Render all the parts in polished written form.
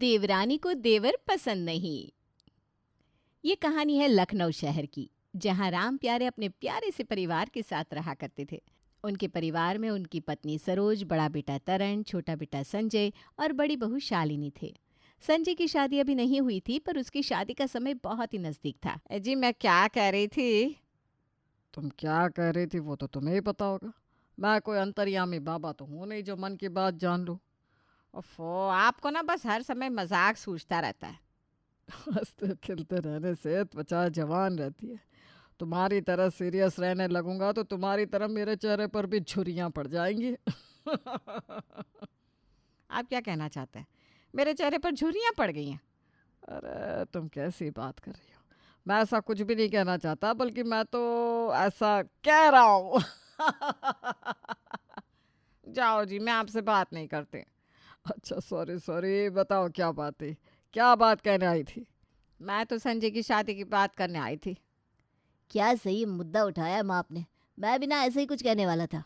देवरानी को देवर पसंद नहीं। ये कहानी है लखनऊ शहर की, जहां राम प्यारे अपने प्यारे से परिवार के साथ रहा करते थे। उनके परिवार में उनकी पत्नी सरोज, बड़ा बेटा तरण, छोटा बेटा संजय और बड़ी बहू शालिनी थे। संजय की शादी अभी नहीं हुई थी, पर उसकी शादी का समय बहुत ही नजदीक था। जी मैं क्या कह रही थी? तुम क्या कह रही थी वो तो तुम्हें ही पता होगा। मैं कोई अंतर्यामी बाबा तो हूँ नहीं जो मन की बात जान लूँ। ओफो, आपको ना बस हर समय मजाक सूझता रहता है। हंसते खिलते रहने से त्वचा जवान रहती है। तुम्हारी तरह सीरियस रहने लगूंगा तो तुम्हारी तरह मेरे चेहरे पर भी झुर्रियाँ पड़ जाएंगी। आप क्या कहना चाहते हैं? मेरे चेहरे पर झुर्रियाँ पड़ गई हैं? अरे तुम कैसी बात कर रही हो। मैं ऐसा कुछ भी नहीं कहना चाहता, बल्कि मैं तो ऐसा कह रहा हूँ। जाओ जी, मैं आपसे बात नहीं करती। अच्छा सॉरी सॉरी, बताओ क्या बात थी, क्या बात कहने आई थी। मैं तो संजय की शादी की बात करने आई थी। क्या सही मुद्दा उठाया माँ आपने। मैं भी ना ऐसे ही कुछ कहने वाला था।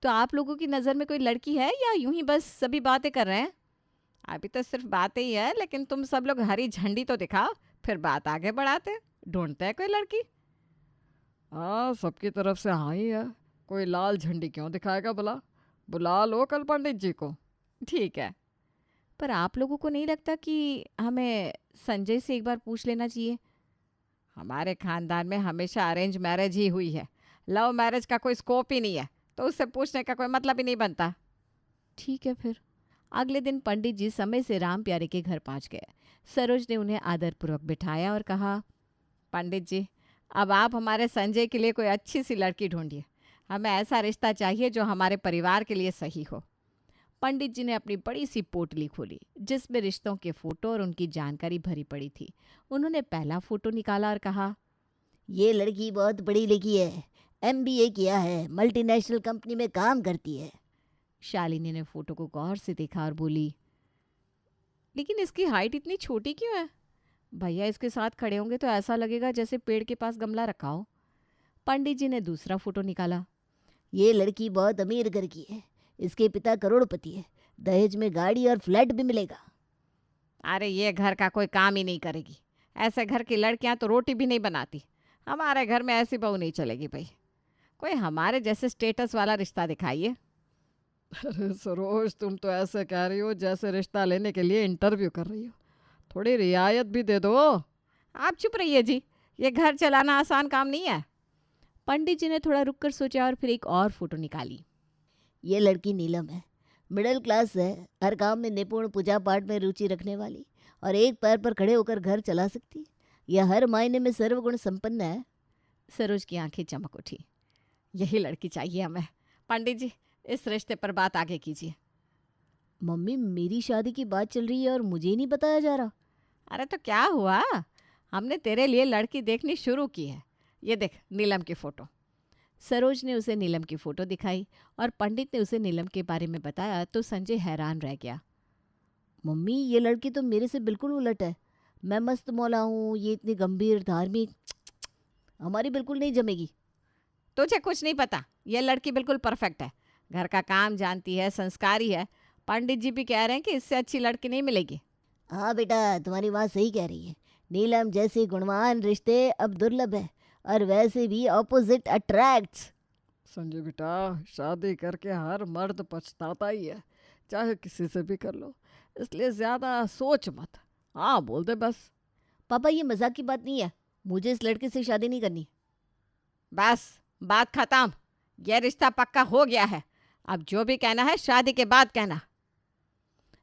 तो आप लोगों की नज़र में कोई लड़की है या यूं ही बस सभी बातें कर रहे हैं? अभी तो सिर्फ बातें ही है, लेकिन तुम सब लोग हरी झंडी तो दिखाओ, फिर बात आगे बढ़ाते। ढूंढते हैं कोई लड़की। हाँ, सबकी तरफ से हाँ ही है। कोई लाल झंडी क्यों दिखाएगा भला। बुला लो कल पंडित जी को। ठीक है, पर आप लोगों को नहीं लगता कि हमें संजय से एक बार पूछ लेना चाहिए? हमारे खानदान में हमेशा अरेंज मैरिज ही हुई है। लव मैरिज का कोई स्कोप ही नहीं है, तो उससे पूछने का कोई मतलब ही नहीं बनता। ठीक है फिर। अगले दिन पंडित जी समय से राम प्यारे के घर पहुंच गए। सरोज ने उन्हें आदरपूर्वक बिठाया और कहा, पंडित जी, अब आप हमारे संजय के लिए कोई अच्छी सी लड़की ढूंढिए। हमें ऐसा रिश्ता चाहिए जो हमारे परिवार के लिए सही हो। पंडित जी ने अपनी बड़ी सी पोटली खोली, जिसमें रिश्तों के फोटो और उनकी जानकारी भरी पड़ी थी। उन्होंने पहला फोटो निकाला और कहा, ये लड़की बहुत पढ़ी लिखी है, MBA किया है, मल्टीनेशनल कंपनी में काम करती है। शालिनी ने फोटो को गौर से देखा और बोली, लेकिन इसकी हाइट इतनी छोटी क्यों है? भैया इसके साथ खड़े होंगे तो ऐसा लगेगा जैसे पेड़ के पास गमला रखा हो। पंडित जी ने दूसरा फोटो निकाला। ये लड़की बहुत अमीर घर की है, इसके पिता करोड़पति है, दहेज में गाड़ी और फ्लैट भी मिलेगा। अरे ये घर का कोई काम ही नहीं करेगी। ऐसे घर की लड़कियां तो रोटी भी नहीं बनाती। हमारे घर में ऐसी बहू नहीं चलेगी भाई। कोई हमारे जैसे स्टेटस वाला रिश्ता दिखाइए। अरे सरोज, तुम तो ऐसे कह रही हो जैसे रिश्ता लेने के लिए इंटरव्यू कर रही हो। थोड़ी रियायत भी दे दो। आप चुप रहिए जी, ये घर चलाना आसान काम नहीं है। पंडित जी ने थोड़ा रुक कर सोचा और फिर एक और फोटो निकाली। ये लड़की नीलम है, मिडिल क्लास है, हर काम में निपुण, पूजा पाठ में रुचि रखने वाली और एक पैर पर खड़े होकर घर चला सकती। यह हर मायने में सर्वगुण संपन्न है। सरोज की आंखें चमक उठी। यही लड़की चाहिए हमें। पंडित जी, इस रिश्ते पर बात आगे कीजिए। मम्मी, मेरी शादी की बात चल रही है और मुझे नहीं बताया जा रहा। अरे तो क्या हुआ, हमने तेरे लिए लड़की देखनी शुरू की है। ये देख नीलम की फ़ोटो। सरोज ने उसे नीलम की फ़ोटो दिखाई और पंडित ने उसे नीलम के बारे में बताया तो संजय हैरान रह गया। मम्मी, ये लड़की तो मेरे से बिल्कुल उलट है। मैं मस्त मौला हूँ, ये इतनी गंभीर धार्मिक, हमारी बिल्कुल नहीं जमेगी। तुझे कुछ नहीं पता, ये लड़की बिल्कुल परफेक्ट है। घर का काम जानती है, संस्कारी है। पंडित जी भी कह रहे हैं कि इससे अच्छी लड़की नहीं मिलेगी। हाँ बेटा, तुम्हारी माँ सही कह रही है। नीलम जैसे गुणवान रिश्ते अब दुर्लभ है, और वैसे भी ऑपोजिट अट्रैक्ट्स। संजय बेटा, शादी करके हर मर्द पछताता ही है, चाहे किसी से भी कर लो। इसलिए ज़्यादा सोच मत, हाँ बोल दे बस। पापा, ये मजाक की बात नहीं है, मुझे इस लड़के से शादी नहीं करनी। बस, बात खत्म। यह रिश्ता पक्का हो गया है। अब जो भी कहना है शादी के बाद कहना।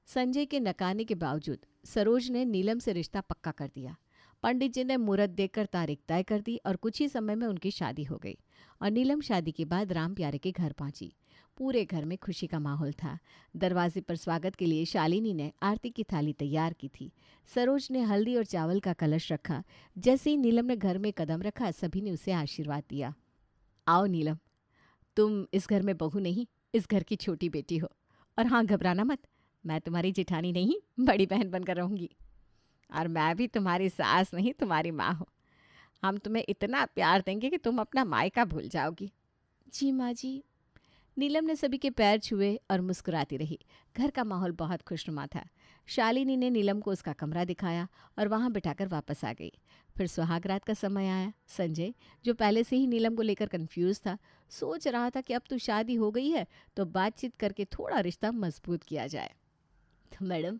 संजय के नकारने के बावजूद सरोज ने नीलम से रिश्ता पक्का कर दिया। पंडित जी ने मुहूर्त देखकर तारीख तय कर दी और कुछ ही समय में उनकी शादी हो गई। और नीलम शादी के बाद राम प्यारे के घर पहुंची। पूरे घर में खुशी का माहौल था। दरवाजे पर स्वागत के लिए शालिनी ने आरती की थाली तैयार की थी। सरोज ने हल्दी और चावल का कलश रखा। जैसे ही नीलम ने घर में कदम रखा, सभी ने उसे आशीर्वाद दिया। आओ नीलम, तुम इस घर में बहू नहीं, इस घर की छोटी बेटी हो। और हाँ, घबराना मत, मैं तुम्हारी जेठानी नहीं, बड़ी बहन बनकर रहूँगी। और मैं भी तुम्हारी सास नहीं, तुम्हारी माँ हूँ। हम तुम्हें इतना प्यार देंगे कि तुम अपना मायका भूल जाओगी। जी माँ जी। नीलम ने सभी के पैर छुए और मुस्कुराती रही। घर का माहौल बहुत खुशनुमा था। शालिनी ने नीलम को उसका कमरा दिखाया और वहां बिठाकर वापस आ गई। फिर सुहाग रात का समय आया। संजय, जो पहले से ही नीलम को लेकर कंफ्यूज था, सोच रहा था कि अब तो शादी हो गई है तो बातचीत करके थोड़ा रिश्ता मजबूत किया जाए। तो मैडम,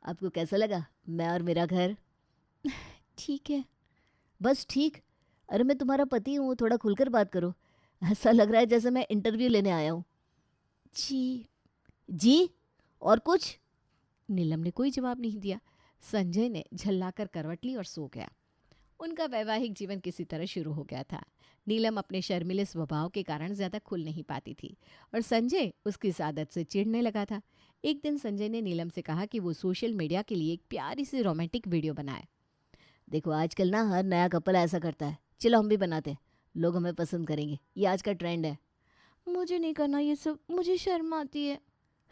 आपको कैसा लगा मैं और मेरा घर? ठीक है। बस ठीक? अरे मैं तुम्हारा पति हूँ, थोड़ा खुलकर बात करो। ऐसा लग रहा है जैसे मैं इंटरव्यू लेने आया हूँ। जी। जी? और कुछ? नीलम ने कोई जवाब नहीं दिया। संजय ने झल्लाकर करवट ली और सो गया। उनका वैवाहिक जीवन किसी तरह शुरू हो गया था। नीलम अपने शर्मीले स्वभाव के कारण ज्यादा खुल नहीं पाती थी और संजय उसकी इस आदत से चिढ़ने लगा था। एक दिन संजय ने नीलम से कहा कि वो सोशल मीडिया के लिए एक प्यारी सी रोमांटिक वीडियो बनाए। देखो आजकल ना हर नया कपल ऐसा करता है, चलो हम भी बनाते हैं, लोग हमें पसंद करेंगे, ये आज का ट्रेंड है। मुझे नहीं करना ये सब, मुझे शर्म आती है।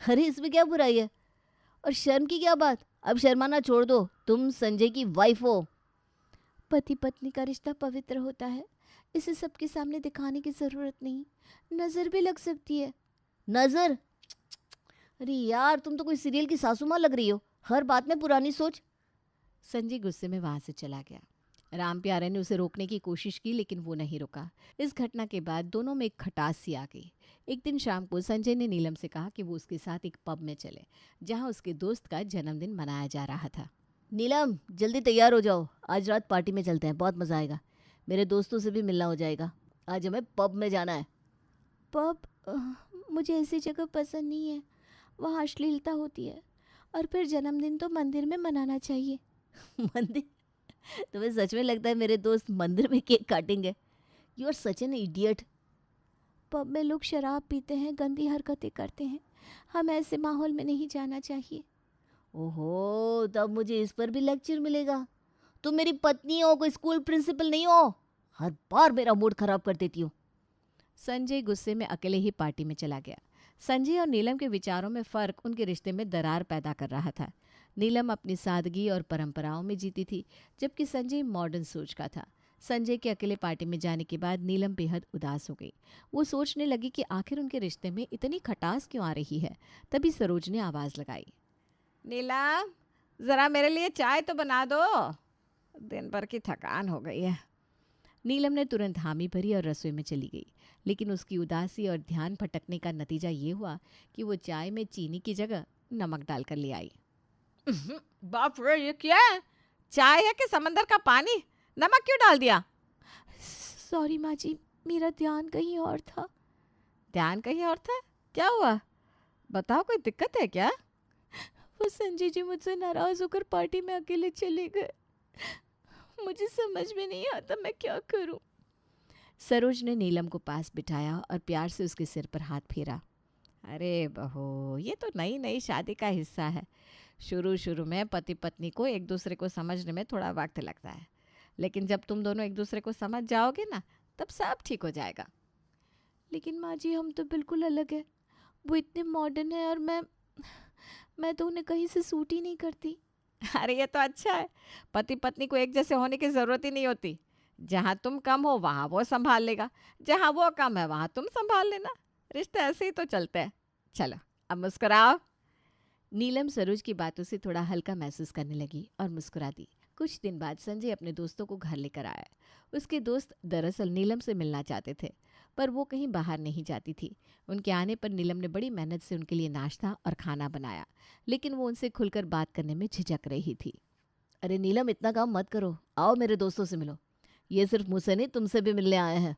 अरे इसमें क्या बुराई है? और शर्म की क्या बात? अब शर्माना छोड़ दो, तुम संजय की वाइफ हो। पति पत्नी का रिश्ता पवित्र होता है, इसे सबके सामने दिखाने की जरूरत नहीं, नजर भी लग सकती है। नजर? अरे यार, तुम तो कोई सीरियल की सासू माँ लग रही हो, हर बात में पुरानी सोच। संजय गुस्से में वहां से चला गया। राम प्यारे ने उसे रोकने की कोशिश की लेकिन वो नहीं रुका। इस घटना के बाद दोनों में एक खटास सी आ गई। एक दिन शाम को संजय ने नीलम से कहा कि वो उसके साथ एक पब में चले जहां उसके दोस्त का जन्मदिन मनाया जा रहा था। नीलम, जल्दी तैयार हो जाओ, आज रात पार्टी में चलते हैं, बहुत मज़ा आएगा, मेरे दोस्तों से भी मिलना हो जाएगा। आज हमें पब में जाना है। पब? मुझे ऐसी जगह पसंद नहीं है, वहाँ अश्लीलता होती है, और फिर जन्मदिन तो मंदिर में मनाना चाहिए। मंदिर? तुम्हें सच में लगता है मेरे दोस्त मंदिर में केक काटेंगे? You are such an idiot. Pub में लोग शराब पीते हैं, गंदी हरकतें करते हैं, हमें ऐसे माहौल में नहीं जाना चाहिए। ओहो, तब मुझे इस पर भी लेक्चर मिलेगा। तुम मेरी पत्नी हो, कोई स्कूल प्रिंसिपल नहीं हो। हर बार मेरा मूड खराब कर देती हो। संजय गुस्से में अकेले ही पार्टी में चला गया। संजय और नीलम के विचारों में फर्क उनके रिश्ते में दरार पैदा कर रहा था। नीलम अपनी सादगी और परंपराओं में जीती थी, जबकि संजय मॉडर्न सोच का था। संजय के अकेले पार्टी में जाने के बाद नीलम बेहद उदास हो गई। वो सोचने लगी कि आखिर उनके रिश्ते में इतनी खटास क्यों आ रही है। तभी सरोज ने आवाज़ लगाई, नीलम, ज़रा मेरे लिए चाय तो बना दो, दिन भर की थकान हो गई है। नीलम ने तुरंत हामी भरी और रसोई में चली गई, लेकिन उसकी उदासी और ध्यान भटकने का नतीजा ये हुआ कि वो चाय में चीनी की जगह नमक डालकर ले आई। बाप रे, ये क्या है? चाय है कि समंदर का पानी? नमक क्यों डाल दिया? सॉरी माँ जी, मेरा ध्यान कहीं और था। ध्यान कहीं और था? क्या हुआ? बताओ, कोई दिक्कत है क्या? वो संजय जी मुझसे नाराज होकर पार्टी में अकेले चले गए, मुझे समझ में नहीं आता मैं क्या करूं। सरोज ने नीलम को पास बिठाया और प्यार से उसके सिर पर हाथ फेरा। अरे बहू, ये तो नई नई शादी का हिस्सा है। शुरू शुरू में पति पत्नी को एक दूसरे को समझने में थोड़ा वक्त लगता है, लेकिन जब तुम दोनों एक दूसरे को समझ जाओगे ना, तब सब ठीक हो जाएगा। लेकिन माँ जी, हम तो बिल्कुल अलग है। वो इतने मॉडर्न है और मैं तो उन्हें कहीं से सूट ही नहीं करती। अरे ये तो अच्छा है, पति पत्नी को एक जैसे होने की ज़रूरत ही नहीं होती। जहाँ तुम कम हो वहाँ वो संभाल लेगा, जहाँ वो कम है वहाँ तुम संभाल लेना। रिश्ते ऐसे ही तो चलते हैं। चलो अब मुस्कुराओ। नीलम सरोज की बातों से थोड़ा हल्का महसूस करने लगी और मुस्कुरा दी। कुछ दिन बाद संजय अपने दोस्तों को घर लेकर आया। उसके दोस्त दरअसल नीलम से मिलना चाहते थे, पर वो कहीं बाहर नहीं जाती थी। उनके आने पर नीलम ने बड़ी मेहनत से उनके लिए नाश्ता और खाना बनाया, लेकिन वो उनसे खुलकर बात करने में झिझक रही थी। अरे नीलम, इतना काम मत करो, आओ मेरे दोस्तों से मिलो, ये सिर्फ मुझसे नहीं तुमसे भी मिलने आए हैं।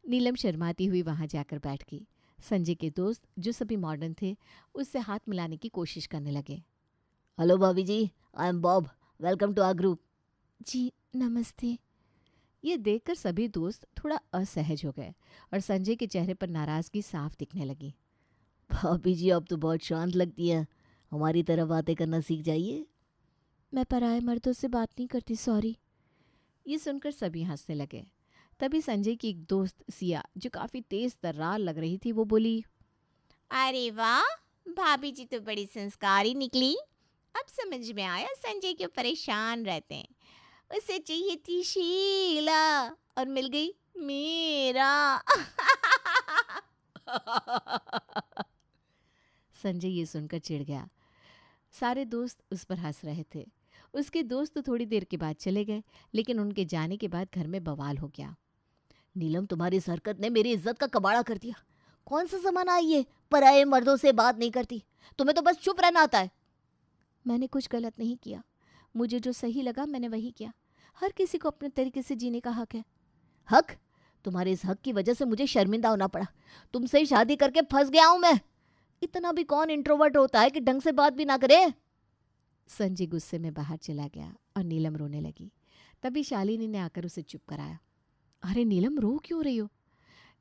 नीलम शर्माती हुई वहां जाकर बैठ गई। संजय के दोस्त, जो सभी मॉडर्न थे, उससे हाथ मिलाने की कोशिश करने लगे। Hello bhabhi ji, I am Bob, welcome to our group. जी नमस्ते। ये देखकर सभी दोस्त थोड़ा असहज हो गए और संजय के चेहरे पर नाराजगी साफ दिखने लगी। भाभी जी, आप तो बहुत शांत लगती हैं, हमारी तरह बातें करना सीख जाइए। मैं पराये मर्दों से बात नहीं करती, सॉरी। ये सुनकर सभी हंसने लगे। तभी संजय की एक दोस्त सिया, जो काफ़ी तेज तर्रार लग रही थी, वो बोली, अरे वाह, भाभी जी तो बड़ी संस्कारी निकली। अब समझ में आया संजय क्यों परेशान रहते हैं। उसे चाहिए थी शीला और मिल गई मीरा। संजय ये सुनकर चिढ़ गया। सारे दोस्त उस पर हंस रहे थे। उसके दोस्त तो थोड़ी देर के बाद चले गए, लेकिन उनके जाने के बाद घर में बवाल हो गया। नीलम, तुम्हारी इस हरकत ने मेरी इज्जत का कबाड़ा कर दिया। कौन सा जमाना आई है, पराये मर्दों से बात नहीं करती। तुम्हें तो बस चुप रहना आता है। मैंने कुछ गलत नहीं किया, मुझे जो सही लगा मैंने वही किया। हर किसी को अपने तरीके से जीने का हक है। हक? तुम्हारे इस हक की वजह से मुझे शर्मिंदा होना पड़ा। तुमसे शादी करके फंस गया हूं मैं। इतना भी कौन इंट्रोवर्ट होता है कि ढंग से बात भी ना करे। संजय गुस्से में बाहर चला गया और नीलम रोने लगी। तभी शालिनी ने आकर उसे चुप कराया। अरे नीलम, रो क्यों रही हो?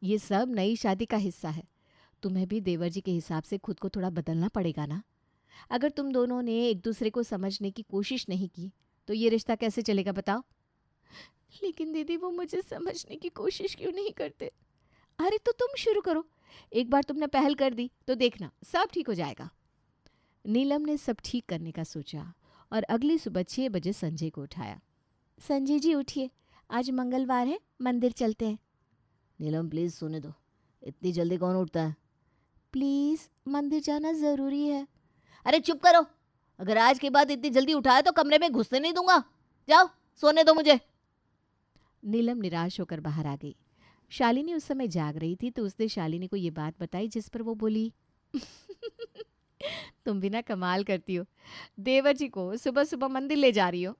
ये सब नई शादी का हिस्सा है। तुम्हें भी देवर जी के हिसाब से खुद को थोड़ा बदलना पड़ेगा ना। अगर तुम दोनों ने एक दूसरे को समझने की कोशिश नहीं की तो ये रिश्ता कैसे चलेगा बताओ? लेकिन दीदी वो मुझे समझने की कोशिश क्यों नहीं करते? अरे तो तुम शुरू करो। एक बार तुमने पहल कर दी तो देखना सब ठीक हो जाएगा। नीलम ने सब ठीक करने का सोचा और अगली सुबह 6 बजे संजय को उठाया। संजय जी उठिए, आज मंगलवार है, मंदिर चलते हैं। नीलम प्लीज सोने दो, इतनी जल्दी कौन उठता है? प्लीज, मंदिर जाना जरूरी है। अरे चुप करो। अगर आज के बाद इतनी जल्दी उठाया तो कमरे में घुसने नहीं दूंगा। जाओ सोने दो मुझे। नीलम निराश होकर बाहर आ गई। शालिनी उस समय जाग रही थी तो उसने शालिनी को ये बात बताई, जिस पर वो बोली तुम भी ना कमाल करती हो, देवर जी को सुबह सुबह मंदिर ले जा रही हो।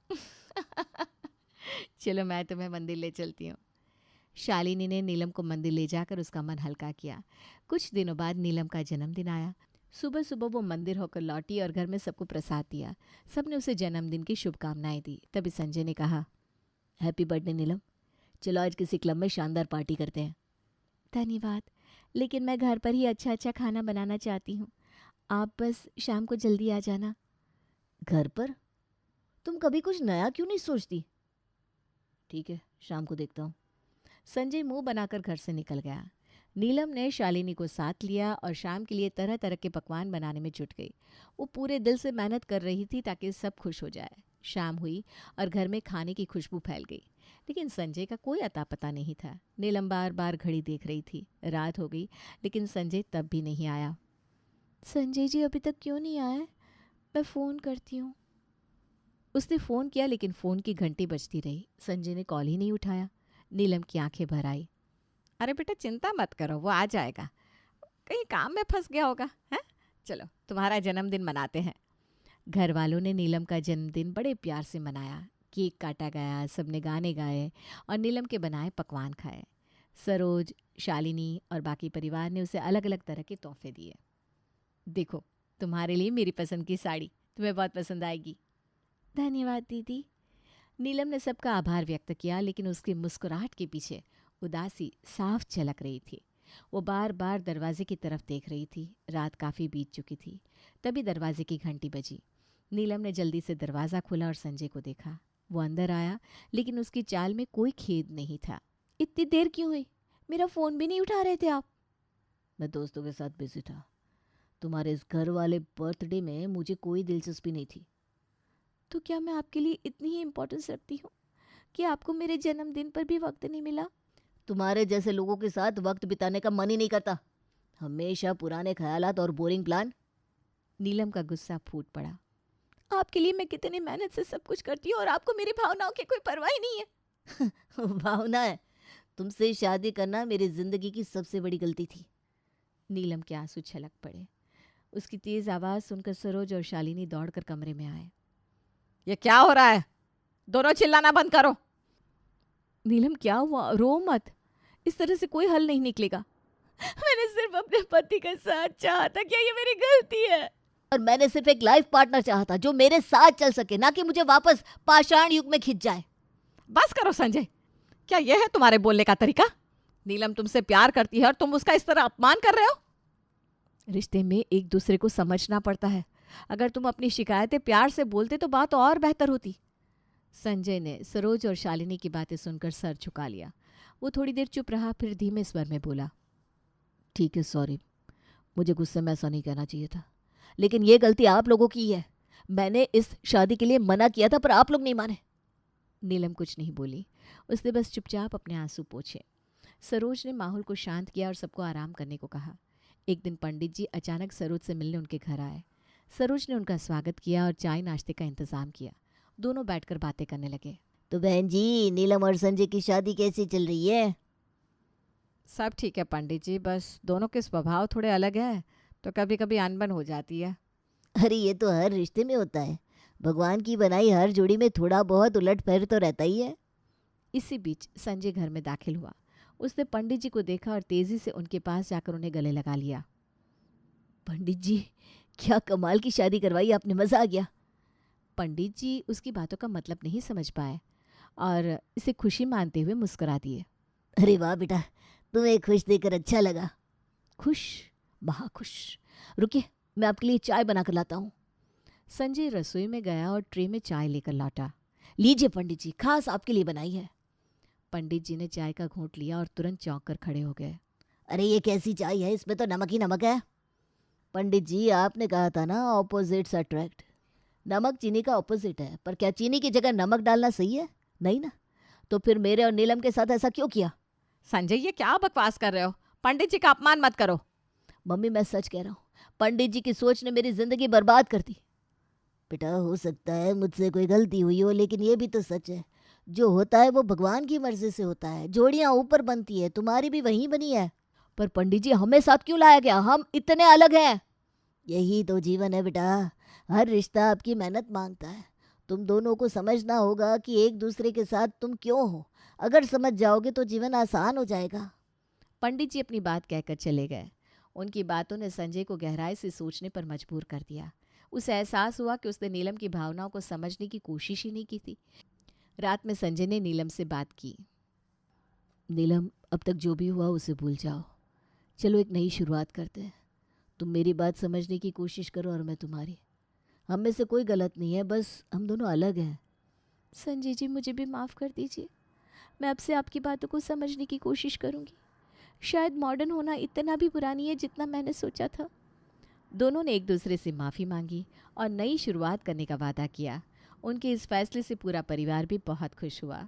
चलो मैं तुम्हें मंदिर ले चलती हूँ। शालिनी ने नीलम को मंदिर ले जाकर उसका मन हल्का किया। कुछ दिनों बाद नीलम का जन्मदिन आया। सुबह सुबह वो मंदिर होकर लौटी और घर में सबको प्रसाद दिया। सबने उसे जन्मदिन की शुभकामनाएं दी। तभी संजय ने कहा, हैप्पी बर्थडे नीलम, चलो आज किसी क्लब में शानदार पार्टी करते हैं। धन्यवाद, लेकिन मैं घर पर ही अच्छा अच्छा खाना बनाना चाहती हूँ। आप बस शाम को जल्दी आ जाना। घर पर? तुम कभी कुछ नया क्यों नहीं सोचती? ठीक है, शाम को देखता हूँ। संजय मुंह बनाकर घर से निकल गया। नीलम ने शालिनी को साथ लिया और शाम के लिए तरह तरह के पकवान बनाने में जुट गई। वो पूरे दिल से मेहनत कर रही थी ताकि सब खुश हो जाए। शाम हुई और घर में खाने की खुशबू फैल गई, लेकिन संजय का कोई अता पता नहीं था। नीलम बार बार घड़ी देख रही थी। रात हो गई लेकिन संजय तब भी नहीं आया। संजय जी अभी तक क्यों नहीं आए? मैं फ़ोन करती हूँ। उसने फ़ोन किया लेकिन फ़ोन की घंटी बजती रही। संजय ने कॉल ही नहीं उठाया। नीलम की आंखें भर आई। अरे बेटा चिंता मत करो, वो आ जाएगा, कहीं काम में फंस गया होगा। हैं, चलो तुम्हारा जन्मदिन मनाते हैं। घर वालों ने नीलम का जन्मदिन बड़े प्यार से मनाया। केक काटा गया, सबने गाने गाए और नीलम के बनाए पकवान खाए। सरोज, शालिनी और बाकी परिवार ने उसे अलग अलग तरह के तोहफे दिए। देखो तुम्हारे लिए मेरी पसंद की साड़ी, तुम्हें बहुत पसंद आएगी। धन्यवाद दीदी। नीलम ने सबका आभार व्यक्त किया, लेकिन उसकी मुस्कुराहट के पीछे उदासी साफ झलक रही थी। वो बार बार दरवाजे की तरफ देख रही थी। रात काफ़ी बीत चुकी थी। तभी दरवाजे की घंटी बजी। नीलम ने जल्दी से दरवाज़ा खोला और संजय को देखा। वो अंदर आया लेकिन उसकी चाल में कोई खेद नहीं था। इतनी देर क्यों हुई? मेरा फ़ोन भी नहीं उठा रहे थे आप? मैं दोस्तों के साथ बिजी था। तुम्हारे इस घर वाले बर्थडे में मुझे कोई दिलचस्पी नहीं थी। तो क्या मैं आपके लिए इतनी ही इम्पोर्टेंस रखती हूँ कि आपको मेरे जन्मदिन पर भी वक्त नहीं मिला? तुम्हारे जैसे लोगों के साथ वक्त बिताने का मन ही नहीं करता। हमेशा पुराने ख्यालात और बोरिंग प्लान। नीलम का गुस्सा फूट पड़ा। आपके लिए मैं कितनी मेहनत से सब कुछ करती हूँ और आपको मेरी भावनाओं की कोई परवाह ही नहीं है। भावना है? तुमसे शादी करना मेरी जिंदगी की सबसे बड़ी गलती थी। नीलम के आंसू छलक पड़े। उसकी तेज आवाज़ सुनकर सरोज और शालिनी दौड़कर कमरे में आए। ये क्या हो रहा है? दोनों चिल्लाना बंद करो। नीलम क्या हुआ? रो मत, इस तरह से कोई हल नहीं निकलेगा। मैंने सिर्फ अपने पति का साथ चाहा था, क्या ये मेरी गलती है? और मैंने सिर्फ एक लाइफ पार्टनर चाहा था जो मेरे साथ चल सके, ना कि मुझे वापस पाषाण युग में खिंच जाए। बस करो संजय, क्या यह है तुम्हारे बोलने का तरीका? नीलम तुमसे प्यार करती है और तुम उसका इस तरह अपमान कर रहे हो। रिश्ते में एक दूसरे को समझना पड़ता है। अगर तुम अपनी शिकायतें प्यार से बोलते तो बात और बेहतर होती। संजय ने सरोज और शालिनी की बातें सुनकर सर झुका लिया। वो थोड़ी देर चुप रहा, फिर धीमे स्वर में बोला, ठीक है, सॉरी, मुझे गुस्से में ऐसा नहीं कहना चाहिए था, लेकिन ये गलती आप लोगों की है। मैंने इस शादी के लिए मना किया था पर आप लोग नहीं माने। नीलम कुछ नहीं बोली। उसने बस चुपचाप अपने आंसू पोंछे। सरोज ने माहौल को शांत किया और सबको आराम करने को कहा। एक दिन पंडित जी अचानक सरोज से मिलने उनके घर आए। सरोज ने उनका स्वागत किया और चाय नाश्ते का इंतजाम किया। दोनों बैठकर बातें करने लगे। तो बहन जी, नीलम और संजय की शादी कैसी चल रही है? सब ठीक है पंडित जी, बस दोनों के स्वभाव थोड़े अलग हैं तो कभी कभी अनबन हो जाती है। अरे ये तो हर रिश्ते में होता है। भगवान की बनाई हर जोड़ी में थोड़ा बहुत उलट फेर तो रहता ही है। इसी बीच संजय घर में दाखिल हुआ। उसने पंडित जी को देखा और तेजी से उनके पास जाकर उन्हें गले लगा लिया। पंडित जी, क्या कमाल की शादी करवाई आपने, मजा आ गया। पंडित जी उसकी बातों का मतलब नहीं समझ पाए और इसे खुशी मानते हुए मुस्कुरा दिए। अरे वाह बेटा, तुम्हें खुश देखकर अच्छा लगा। खुश, महाखुश। रुकिए, मैं आपके लिए चाय बनाकर लाता हूँ। संजय रसोई में गया और ट्रे में चाय लेकर लौटा। लीजिए पंडित जी, खास आपके लिए बनाई है। पंडित जी ने चाय का घूंट लिया और तुरंत चौंक कर खड़े हो गए। अरे ये कैसी चाय है, इसमें तो नमक ही नमक है। पंडित जी, आपने कहा था ना ऑपोजिट्स अट्रैक्ट। नमक चीनी का ऑपोजिट है, पर क्या चीनी की जगह नमक डालना सही है? नहीं ना। तो फिर मेरे और नीलम के साथ ऐसा क्यों किया? संजय, ये क्या बकवास कर रहे हो? पंडित जी का अपमान मत करो। मम्मी, मैं सच कह रहा हूँ, पंडित जी की सोच ने मेरी जिंदगी बर्बाद कर दी। बेटा, हो सकता है मुझसे कोई गलती हुई हो, लेकिन ये भी तो सच है, जो होता है वो भगवान की मर्जी से होता है। जोड़ियां ऊपर बनती है, तुम्हारी भी वहीं बनी है। पर पंडित जी, हमें साथ क्यों लाया गया? हम इतने अलग हैं। यही तो जीवन है बेटा, हर रिश्ता आपकी मेहनत मांगता है। तुम दोनों को समझना होगा कि एक दूसरे के साथ तुम क्यों हो। अगर समझ जाओगे तो जीवन आसान हो जाएगा। पंडित जी अपनी बात कहकर चले गए। उनकी बातों ने संजय को गहराई से सोचने पर मजबूर कर दिया। उसे एहसास हुआ कि उसने नीलम की भावनाओं को समझने की कोशिश ही नहीं की थी। रात में संजय ने नीलम से बात की। नीलम, अब तक जो भी हुआ उसे भूल जाओ। चलो एक नई शुरुआत करते हैं। तुम मेरी बात समझने की कोशिश करो और मैं तुम्हारी। हम में से कोई गलत नहीं है, बस हम दोनों अलग हैं। संजय जी, मुझे भी माफ़ कर दीजिए। मैं अब से आपकी बातों को समझने की कोशिश करूंगी। शायद मॉडर्न होना इतना भी बुरा नहीं है जितना मैंने सोचा था। दोनों ने एक दूसरे से माफ़ी मांगी और नई शुरुआत करने का वादा किया। उनके इस फैसले से पूरा परिवार भी बहुत खुश हुआ।